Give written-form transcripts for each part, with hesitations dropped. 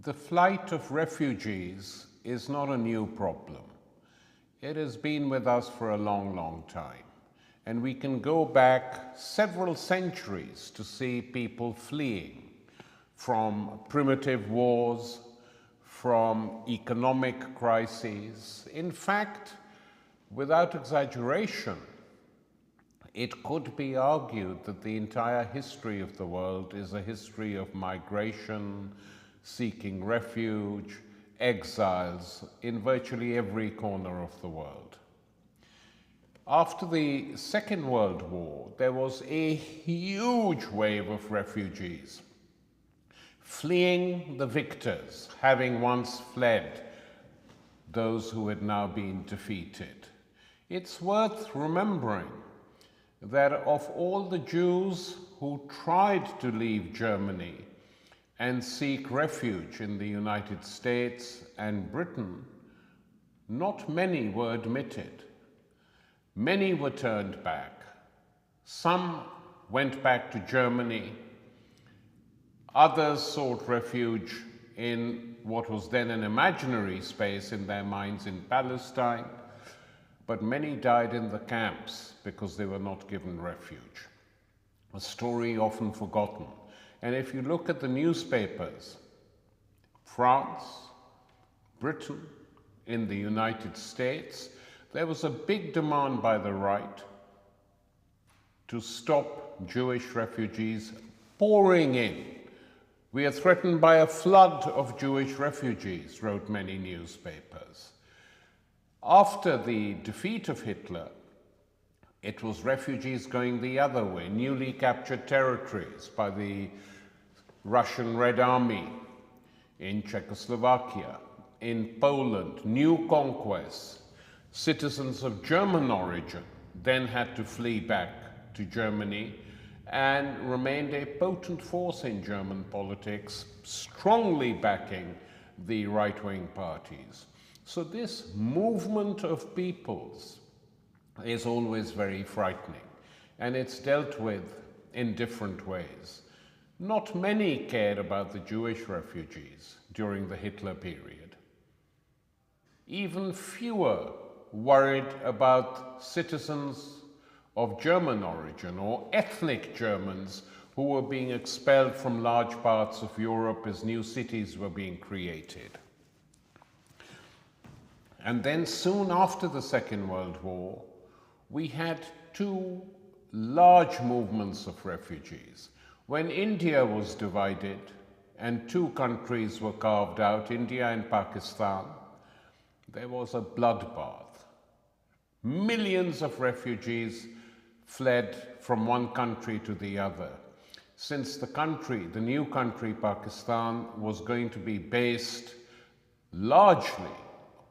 The flight of refugees is not a new problem. It has been with us for a long, long time. And we can go back several centuries to see people fleeing from primitive wars, from economic crises. In fact, without exaggeration, it could be argued that the entire history of the world is a history of migration, seeking refuge, exiles in virtually every corner of the world. After the Second World War, there was a huge wave of refugees fleeing the victors, having once fled those who had now been defeated. It's worth remembering that of all the Jews who tried to leave Germany and seek refuge in the United States and Britain, not many were admitted. Many were turned back. Some went back to Germany. Others sought refuge in what was then an imaginary space in their minds in Palestine, but many died in the camps because they were not given refuge. A story often forgotten. And if you look at the newspapers, France, Britain, in the United States, there was a big demand by the right to stop Jewish refugees pouring in. We are threatened by a flood of Jewish refugees, wrote many newspapers. After the defeat of Hitler, it was refugees going the other way, newly captured territories by the Russian Red Army in Czechoslovakia, in Poland, new conquests. Citizens of German origin then had to flee back to Germany and remained a potent force in German politics, strongly backing the right-wing parties. So this movement of peoples is always very frightening, and it's dealt with in different ways. Not many cared about the Jewish refugees during the Hitler period. Even fewer worried about citizens of German origin or ethnic Germans who were being expelled from large parts of Europe as new cities were being created. And then soon after the Second World War, we had two large movements of refugees. When India was divided and two countries were carved out, India and Pakistan, there was a bloodbath. Millions of refugees fled from one country to the other. Since the new country, Pakistan, was going to be based largely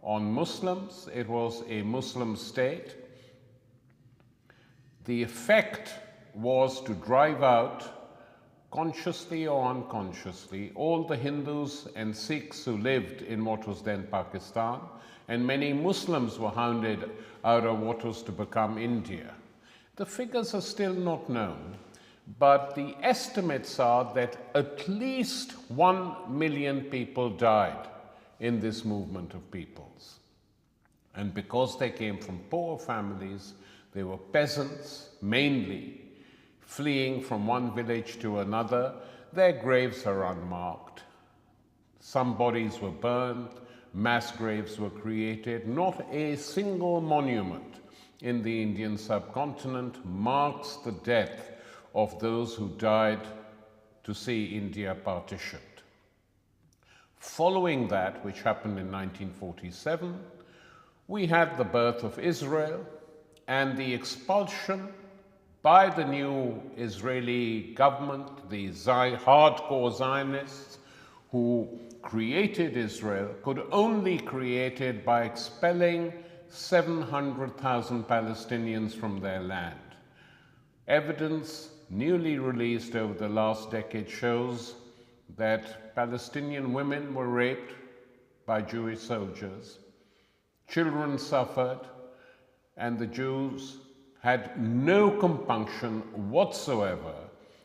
on Muslims, it was a Muslim state, the effect was to drive out, consciously or unconsciously, all the Hindus and Sikhs who lived in what was then Pakistan, and many Muslims were hounded out of what was to become India. The figures are still not known, but the estimates are that at least 1 million people died in this movement of peoples. And because they came from poor families, they were peasants, mainly, fleeing from one village to another. Their graves are unmarked. Some bodies were burned, mass graves were created. Not a single monument in the Indian subcontinent marks the death of those who died to see India partitioned. Following that, which happened in 1947, we had the birth of Israel and the expulsion by the new Israeli government, the hardcore Zionists who created Israel, could only create it by expelling 700,000 Palestinians from their land. Evidence newly released over the last decade shows that Palestinian women were raped by Jewish soldiers, children suffered, and the Jews had no compunction whatsoever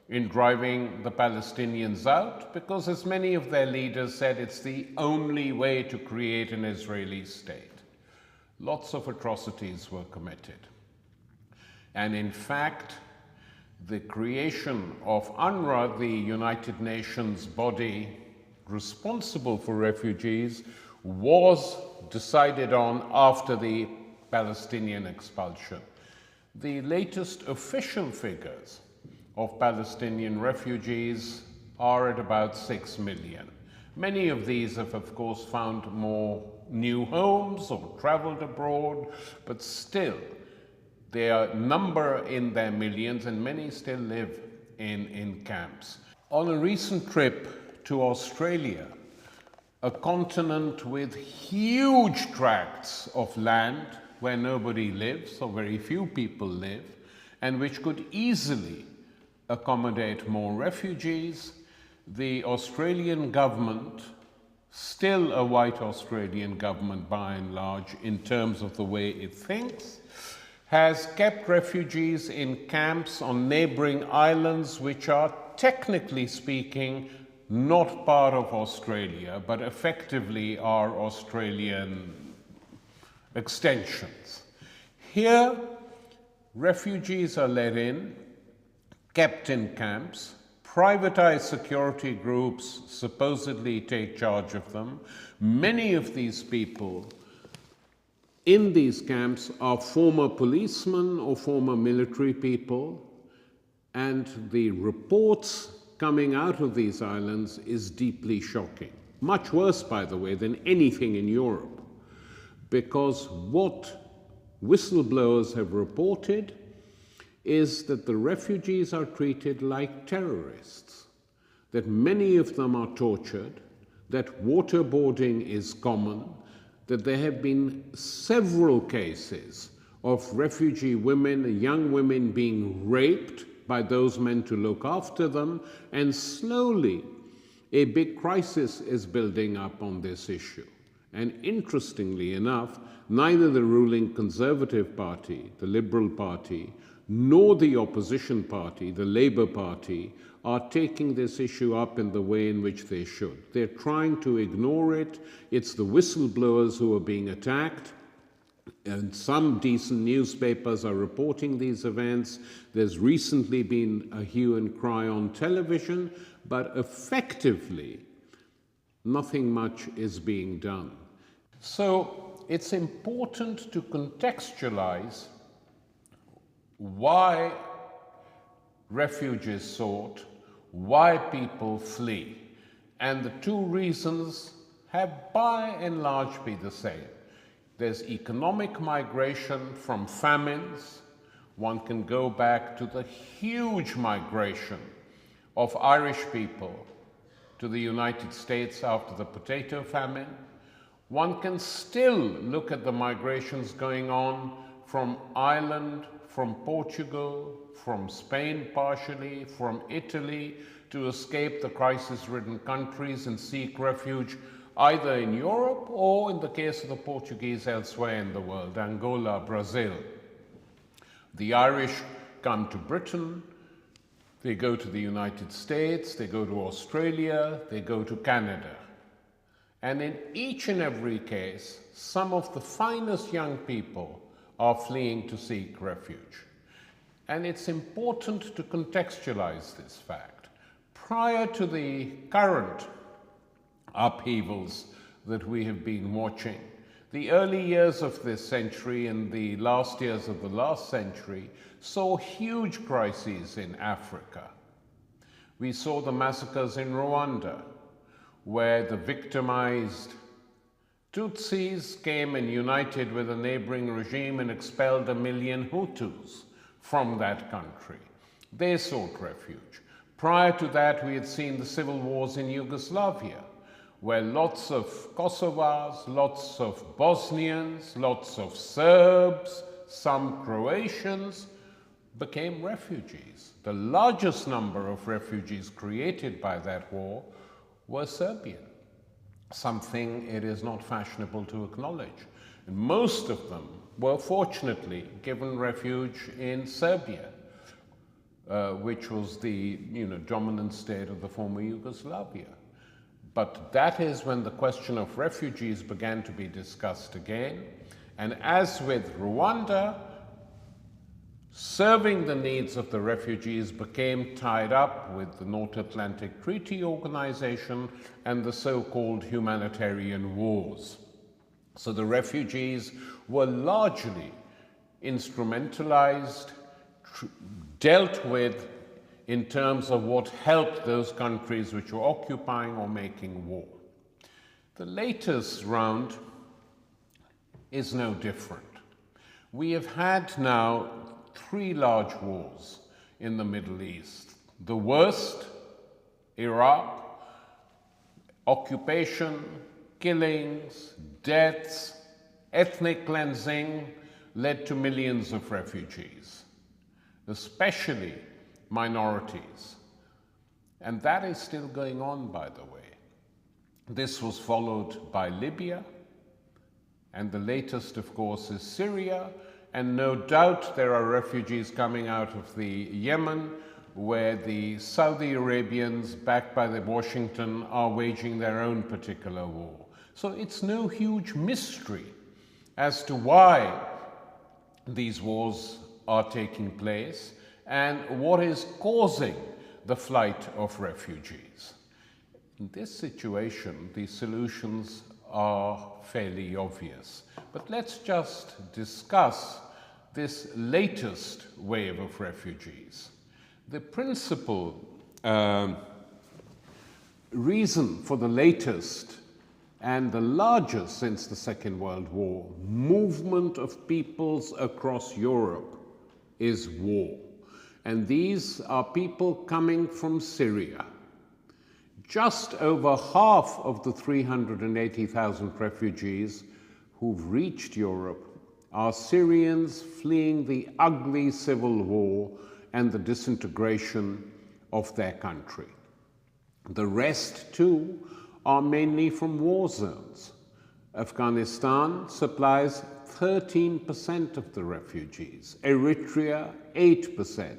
in driving the Palestinians out because, as many of their leaders said, it's the only way to create an Israeli state. Lots of atrocities were committed. And in fact, the creation of UNRWA, the United Nations body responsible for refugees, was decided on after the Palestinian expulsion. The latest official figures of Palestinian refugees are at about 6 million. Many of these have, of course, found more new homes or traveled abroad, but still, their number in their millions, and many still live in camps. On a recent trip to Australia, a continent with huge tracts of land where nobody lives, or very few people live, and which could easily accommodate more refugees, the Australian government, still a white Australian government by and large in terms of the way it thinks, has kept refugees in camps on neighboring islands which are, technically speaking, not part of Australia, but effectively are Australian extensions. Here, refugees are let in, kept in camps, privatized security groups supposedly take charge of them. Many of these people in these camps are former policemen or former military people, and the reports coming out of these islands is deeply shocking. Much worse, by the way, than anything in Europe, because what whistleblowers have reported is that the refugees are treated like terrorists, that many of them are tortured, that waterboarding is common, that there have been several cases of refugee women, young women being raped by those meant to look after them, and slowly a big crisis is building up on this issue. And interestingly enough, neither the ruling Conservative Party, the Liberal Party, nor the opposition party, the Labour Party, are taking this issue up in the way in which they should. They're trying to ignore it. It's the whistleblowers who are being attacked, and some decent newspapers are reporting these events. There's recently been a hue and cry on television, but effectively, nothing much is being done. So it's important to contextualize why refuge is sought, why people flee. And the two reasons have by and large been the same. There's economic migration from famines. One can go back to the huge migration of Irish people to the United States after the potato famine. One can still look at the migrations going on from Ireland, from Portugal, from Spain partially, from Italy, to escape the crisis-ridden countries and seek refuge either in Europe or, in the case of the Portuguese, elsewhere in the world, Angola, Brazil. The Irish come to Britain, they go to the United States, they go to Australia, they go to Canada. And in each and every case, some of the finest young people are fleeing to seek refuge. And it's important to contextualize this fact. Prior to the current upheavals that we have been watching, the early years of this century and the last years of the last century saw huge crises in Africa. We saw the massacres in Rwanda, where the victimized Tutsis came and united with a neighboring regime and expelled 1 million Hutus from that country. They sought refuge. Prior to that, we had seen the civil wars in Yugoslavia, where lots of Kosovars, lots of Bosnians, lots of Serbs, some Croatians became refugees. The largest number of refugees created by that war were Serbian, something it is not fashionable to acknowledge. And most of them were fortunately given refuge in Serbia. which was the dominant state of the former Yugoslavia. But that is when the question of refugees began to be discussed again. And as with Rwanda, serving the needs of the refugees became tied up with the North Atlantic Treaty Organization and the so-called humanitarian wars. So the refugees were largely instrumentalized, dealt with in terms of what helped those countries which were occupying or making war. The latest round is no different. We have had now 3 large wars in the Middle East. The worst, Iraq, occupation, killings, deaths, ethnic cleansing led to millions of refugees, especially minorities. And that is still going on, by the way. This was followed by Libya, and the latest, of course, is Syria, and no doubt there are refugees coming out of the Yemen, where the Saudi Arabians, backed by the Washington, are waging their own particular war. So it's no huge mystery as to why these wars are taking place and what is causing the flight of refugees. In this situation, the solutions are fairly obvious. But let's just discuss this latest wave of refugees. The principal reason for the latest and the largest since the Second World War movement of peoples across Europe is war. And these are people coming from Syria. Just over half of the 380,000 refugees who've reached Europe are Syrians fleeing the ugly civil war and the disintegration of their country. The rest, too, are mainly from war zones. Afghanistan supplies 13% of the refugees, Eritrea 8%,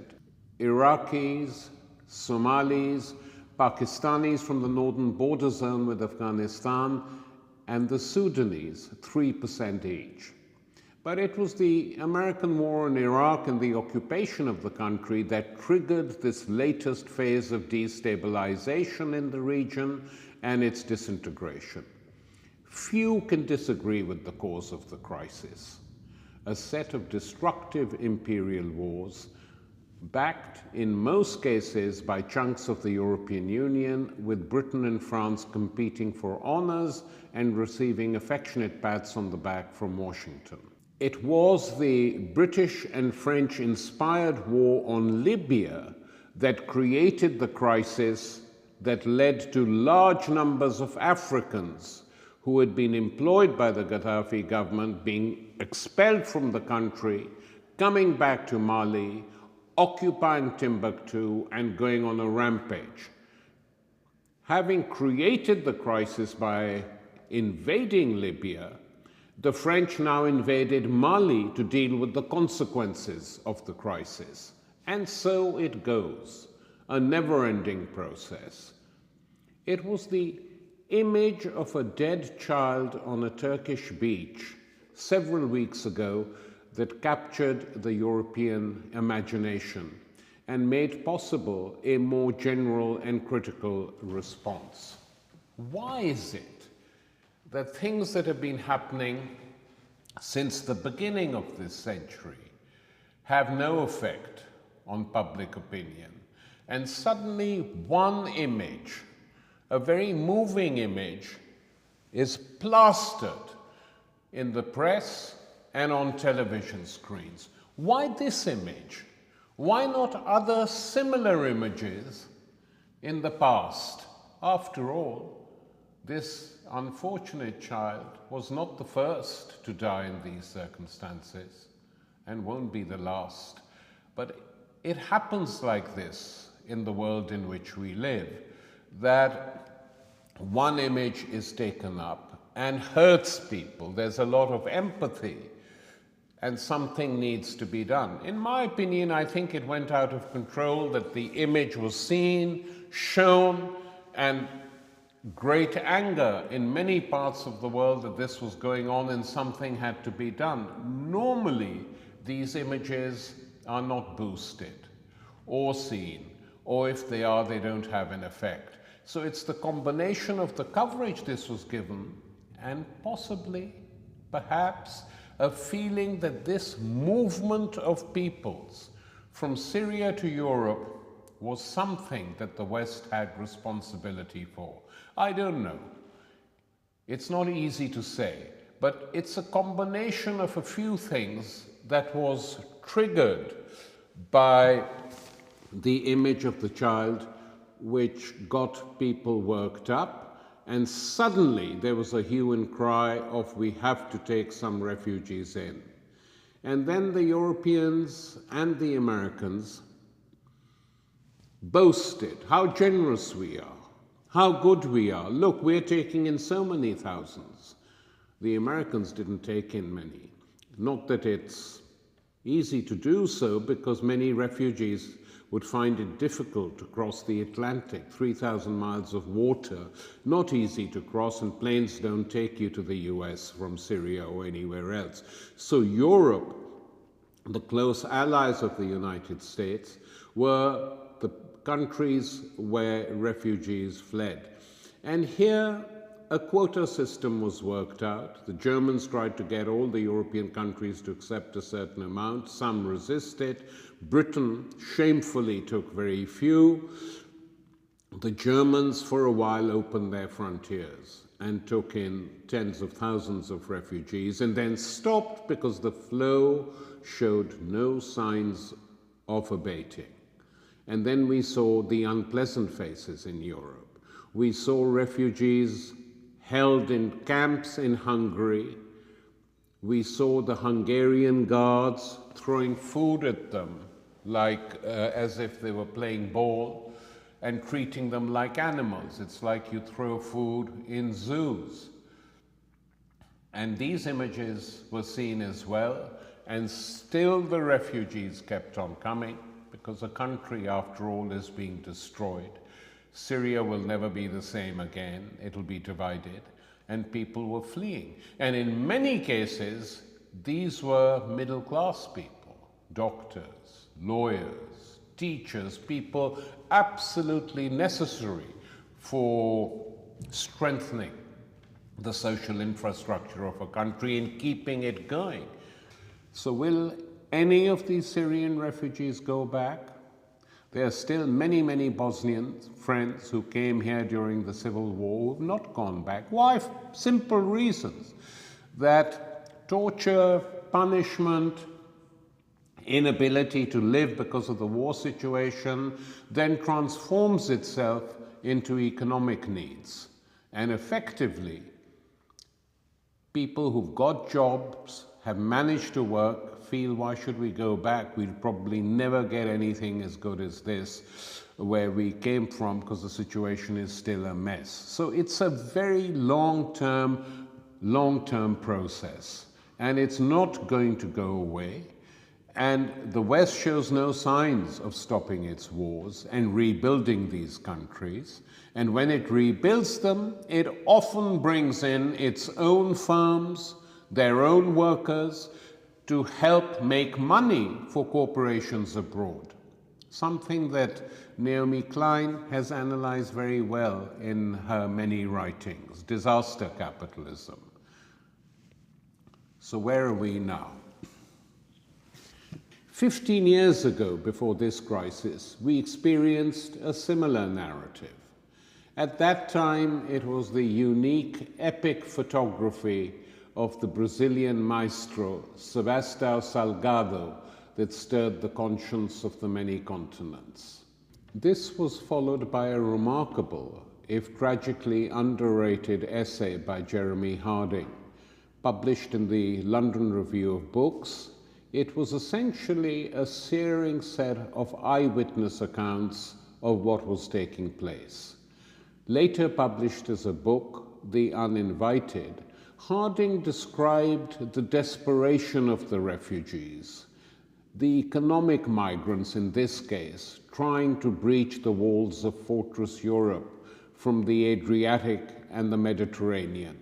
Iraqis, Somalis, Pakistanis from the northern border zone with Afghanistan, and the Sudanese 3% each. But it was the American war in Iraq and the occupation of the country that triggered this latest phase of destabilization in the region and its disintegration. Few can disagree with the cause of the crisis: a set of destructive imperial wars, backed in most cases by chunks of the European Union, with Britain and France competing for honors and receiving affectionate pats on the back from Washington. It was the British and French-inspired war on Libya that created the crisis that led to large numbers of Africans who had been employed by the Gaddafi government being expelled from the country, coming back to Mali, occupying Timbuktu, and going on a rampage. Having created the crisis by invading Libya, the French now invaded Mali to deal with the consequences of the crisis. And so it goes, a never-ending process. It was the image of a dead child on a Turkish beach several weeks ago that captured the European imagination and made possible a more general and critical response. Why is it that things that have been happening since the beginning of this century have no effect on public opinion, and suddenly one image, a very moving image, is plastered in the press and on television screens? Why this image? Why not other similar images in the past? After all, this unfortunate child was not the first to die in these circumstances and won't be the last. But it happens like this in the world in which we live, that one image is taken up and hurts people. There's a lot of empathy and something needs to be done. In my opinion, I think it went out of control, that the image was seen, shown, and great anger in many parts of the world that this was going on and something had to be done. Normally, these images are not boosted or seen, or if they are, they don't have an effect. So it's the combination of the coverage this was given and possibly, perhaps, a feeling that this movement of peoples from Syria to Europe was something that the West had responsibility for. I don't know. It's not easy to say, but it's a combination of a few things that was triggered by the image of the child, which got people worked up. And suddenly there was a hue and cry of, we have to take some refugees in. And then the Europeans and the Americans boasted how generous we are, how good we are. Look, we're taking in so many thousands. The Americans didn't take in many. Not that it's easy to do so, because many refugees would find it difficult to cross the Atlantic, 3,000 miles of water, not easy to cross, and planes don't take you to the US from Syria or anywhere else. So Europe, the close allies of the United States, were the countries where refugees fled. And here, a quota system was worked out. The Germans tried to get all the European countries to accept a certain amount. Some resisted. Britain shamefully took very few. The Germans, for a while, opened their frontiers and took in tens of thousands of refugees, and then stopped because the flow showed no signs of abating. And then we saw the unpleasant faces in Europe. We saw refugees held in camps in Hungary. We saw the Hungarian guards throwing food at them, like as if they were playing ball, and treating them like animals. It's like you throw food in zoos. And these images were seen as well, and still the refugees kept on coming, because a country, after all, is being destroyed. Syria will never be the same again. It'll be divided, and people were fleeing. And in many cases, these were middle-class people, doctors, lawyers, teachers, people absolutely necessary for strengthening the social infrastructure of a country and keeping it going. So will any of these Syrian refugees go back? There are still many, many Bosnian friends who came here during the civil war who have not gone back. Why? Simple reasons. That torture, punishment, inability to live because of the war situation then transforms itself into economic needs. And effectively, people who've got jobs, have managed to work, feel, why should we go back? We'll probably never get anything as good as this where we came from, because the situation is still a mess. So it's a very long-term process, and it's not going to go away. And the West shows no signs of stopping its wars and rebuilding these countries. And when it rebuilds them, it often brings in its own firms, their own workers, to help make money for corporations abroad. Something that Naomi Klein has analyzed very well in her many writings, disaster capitalism. So where are we now? 15 years ago, before this crisis, we experienced a similar narrative. At that time, it was the unique, epic photography of the Brazilian maestro Sebastião Salgado that stirred the conscience of the many continents. This was followed by a remarkable, if tragically underrated, essay by Jeremy Harding, published in the London Review of Books. It was essentially a searing set of eyewitness accounts of what was taking place. Later published as a book, The Uninvited, Harding described the desperation of the refugees, the economic migrants in this case, trying to breach the walls of Fortress Europe from the Adriatic and the Mediterranean.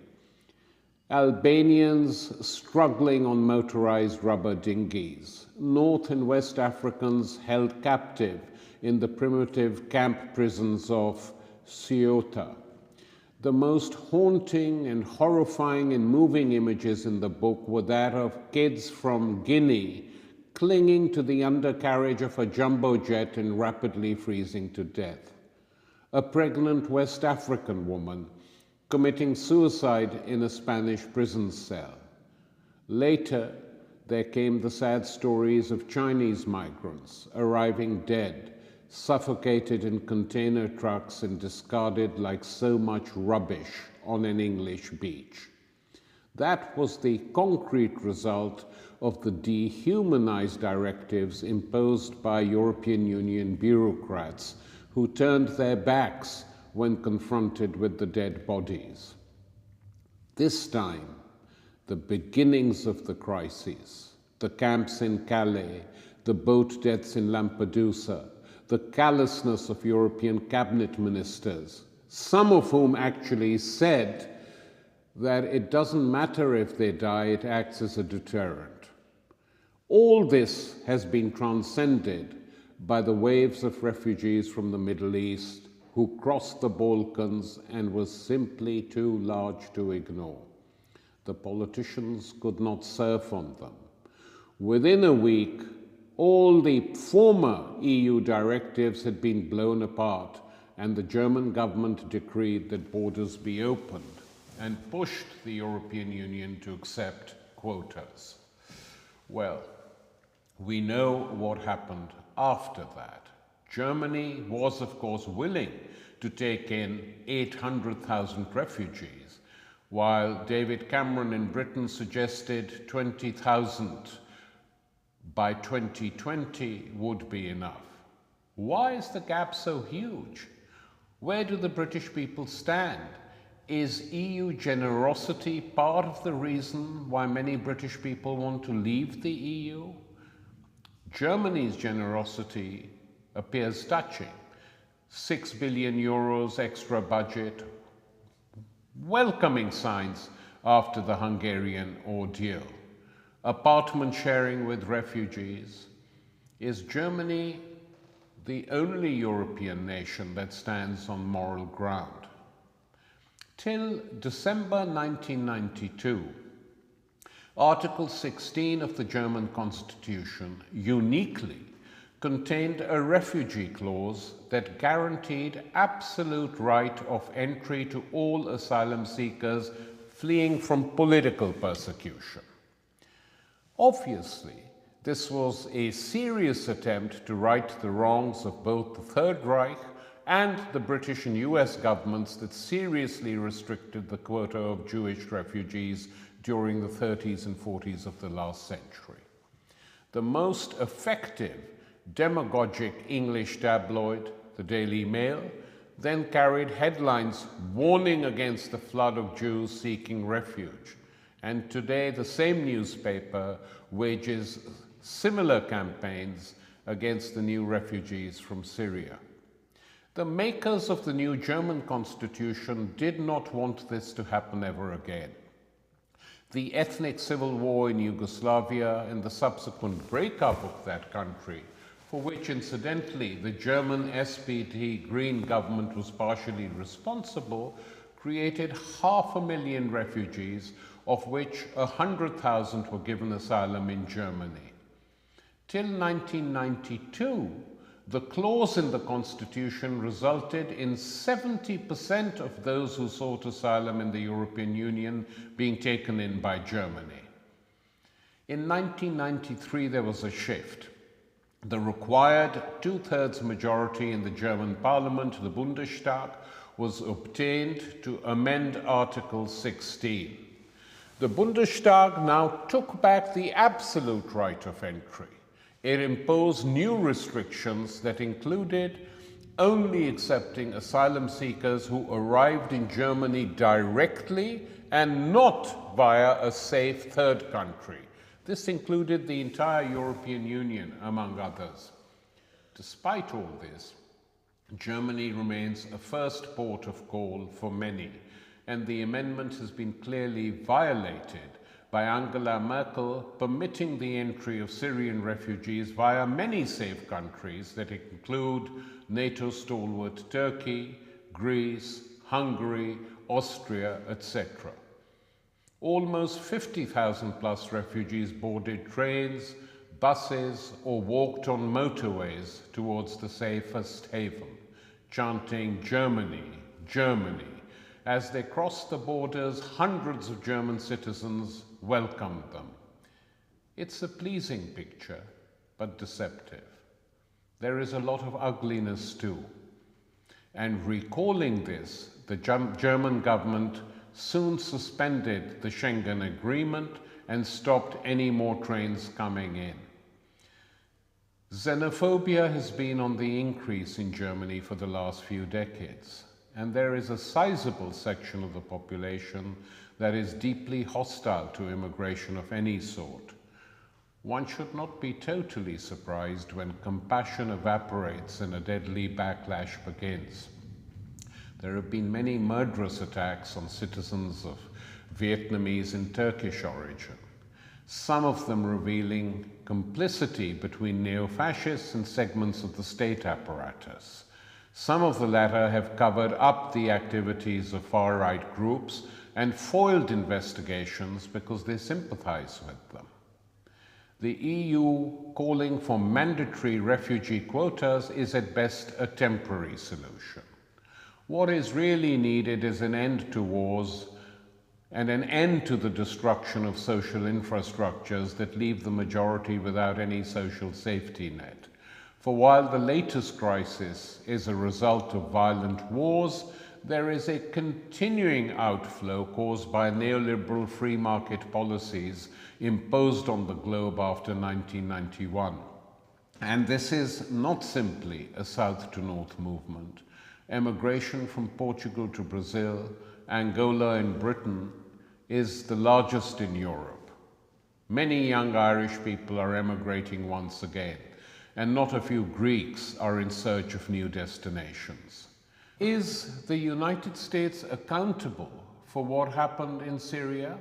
Albanians struggling on motorized rubber dinghies, North and West Africans held captive in the primitive camp prisons of Ceuta. The most haunting and horrifying and moving images in the book were that of kids from Guinea clinging to the undercarriage of a jumbo jet and rapidly freezing to death. A pregnant West African woman committing suicide in a Spanish prison cell. Later, there came the sad stories of Chinese migrants arriving dead, suffocated in container trucks and discarded like so much rubbish on an English beach. That was the concrete result of the dehumanized directives imposed by European Union bureaucrats who turned their backs when confronted with the dead bodies. This time, the beginnings of the crises, the camps in Calais, the boat deaths in Lampedusa, the callousness of European cabinet ministers, some of whom actually said that it doesn't matter if they die, it acts as a deterrent. All this has been transcended by the waves of refugees from the Middle East who crossed the Balkans and was simply too large to ignore. The politicians could not surf on them. Within a week, all the former EU directives had been blown apart, and the German government decreed that borders be opened and pushed the European Union to accept quotas. Well, we know what happened after that. Germany was, of course, willing to take in 800,000 refugees, while David Cameron in Britain suggested 20,000 by 2020 would be enough. Why is the gap so huge? Where do the British people stand? Is EU generosity part of the reason why many British people want to leave the EU? Germany's generosity appears touching. 6 billion euros extra budget, welcoming signs after the Hungarian ordeal. Apartment sharing with refugees. Is Germany the only European nation that stands on moral ground? Till December 1992, Article 16 of the German Constitution uniquely contained a refugee clause that guaranteed absolute right of entry to all asylum seekers fleeing from political persecution. Obviously, this was a serious attempt to right the wrongs of both the Third Reich and the British and US governments that seriously restricted the quota of Jewish refugees during the 30s and 40s of the last century. The most effective demagogic English tabloid, the Daily Mail, then carried headlines warning against the flood of Jews seeking refuge. And today, the same newspaper wages similar campaigns against the new refugees from Syria. The makers of the new German constitution did not want this to happen ever again. The ethnic civil war in Yugoslavia and the subsequent breakup of that country, for which incidentally the German SPD Green government was partially responsible, created 500,000 refugees, of which 100,000 were given asylum in Germany. Till 1992, the clause in the Constitution resulted in 70% of those who sought asylum in the European Union being taken in by Germany. In 1993, there was a shift. The required two-thirds majority in the German parliament, the Bundestag, was obtained to amend Article 16. The Bundestag now took back the absolute right of entry. It imposed new restrictions that included only accepting asylum seekers who arrived in Germany directly and not via a safe third country. This included the entire European Union, among others. Despite all this, Germany remains a first port of call for many, and the amendment has been clearly violated by Angela Merkel permitting the entry of Syrian refugees via many safe countries that include NATO stalwart Turkey, Greece, Hungary, Austria, etc. Almost 50,000 plus refugees boarded trains, buses, or walked on motorways towards the safest haven, chanting "Germany, Germany." As they crossed the borders, hundreds of German citizens welcomed them. It's a pleasing picture, but deceptive. There is a lot of ugliness too. And recalling this, the German government soon suspended the Schengen Agreement and stopped any more trains coming in. Xenophobia has been on the increase in Germany for the last few decades, and there is a sizable section of the population that is deeply hostile to immigration of any sort. One should not be totally surprised when compassion evaporates and a deadly backlash begins. There have been many murderous attacks on citizens of Vietnamese and Turkish origin, some of them revealing complicity between neo-fascists and segments of the state apparatus. Some of the latter have covered up the activities of far-right groups and foiled investigations because they sympathize with them. The EU calling for mandatory refugee quotas is at best a temporary solution. What is really needed is an end to wars and an end to the destruction of social infrastructures that leave the majority without any social safety net. For while the latest crisis is a result of violent wars, there is a continuing outflow caused by neoliberal free market policies imposed on the globe after 1991. And this is not simply a south to north movement. Emigration from Portugal to Brazil, Angola and Britain is the largest in Europe. Many young Irish people are emigrating once again, and not a few Greeks are in search of new destinations. Is the United States accountable for what happened in Syria?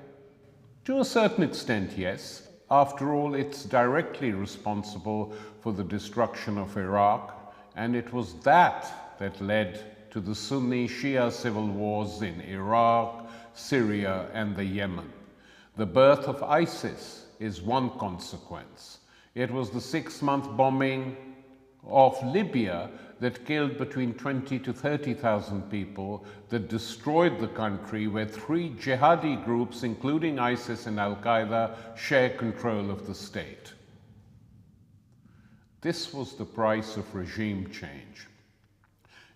To a certain extent, yes. After all, it's directly responsible for the destruction of Iraq, and it was that led to the Sunni-Shia civil wars in Iraq, Syria, and the Yemen. The birth of ISIS is one consequence. It was the 6-month bombing of Libya that killed between 20,000 to 30,000 people, that destroyed the country, where 3 jihadi groups, including ISIS and Al-Qaeda, share control of the state. This was the price of regime change.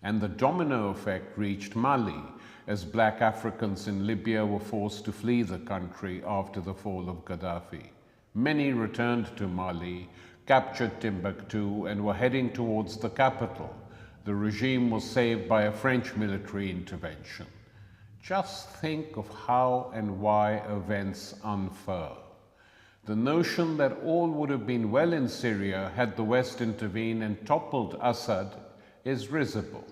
And the domino effect reached Mali, as black Africans in Libya were forced to flee the country after the fall of Gaddafi. Many returned to Mali, captured Timbuktu, and were heading towards the capital. The regime was saved by a French military intervention. Just think of how and why events unfurl. The notion that all would have been well in Syria had the West intervened and toppled Assad is risible.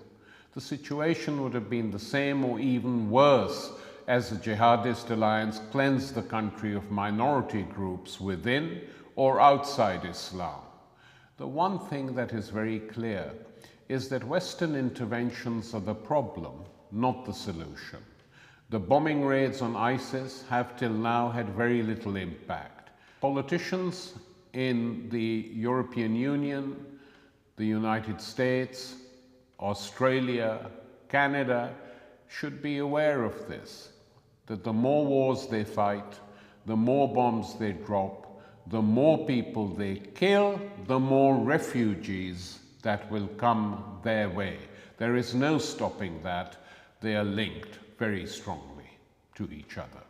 The situation would have been the same or even worse as the jihadist alliance cleansed the country of minority groups within or outside Islam. The one thing that is very clear is that Western interventions are the problem, not the solution. The bombing raids on ISIS have till now had very little impact. Politicians in the European Union, the United States, Australia, Canada should be aware of this, that the more wars they fight, the more bombs they drop, the more people they kill, the more refugees that will come their way. There is no stopping that. They are linked very strongly to each other.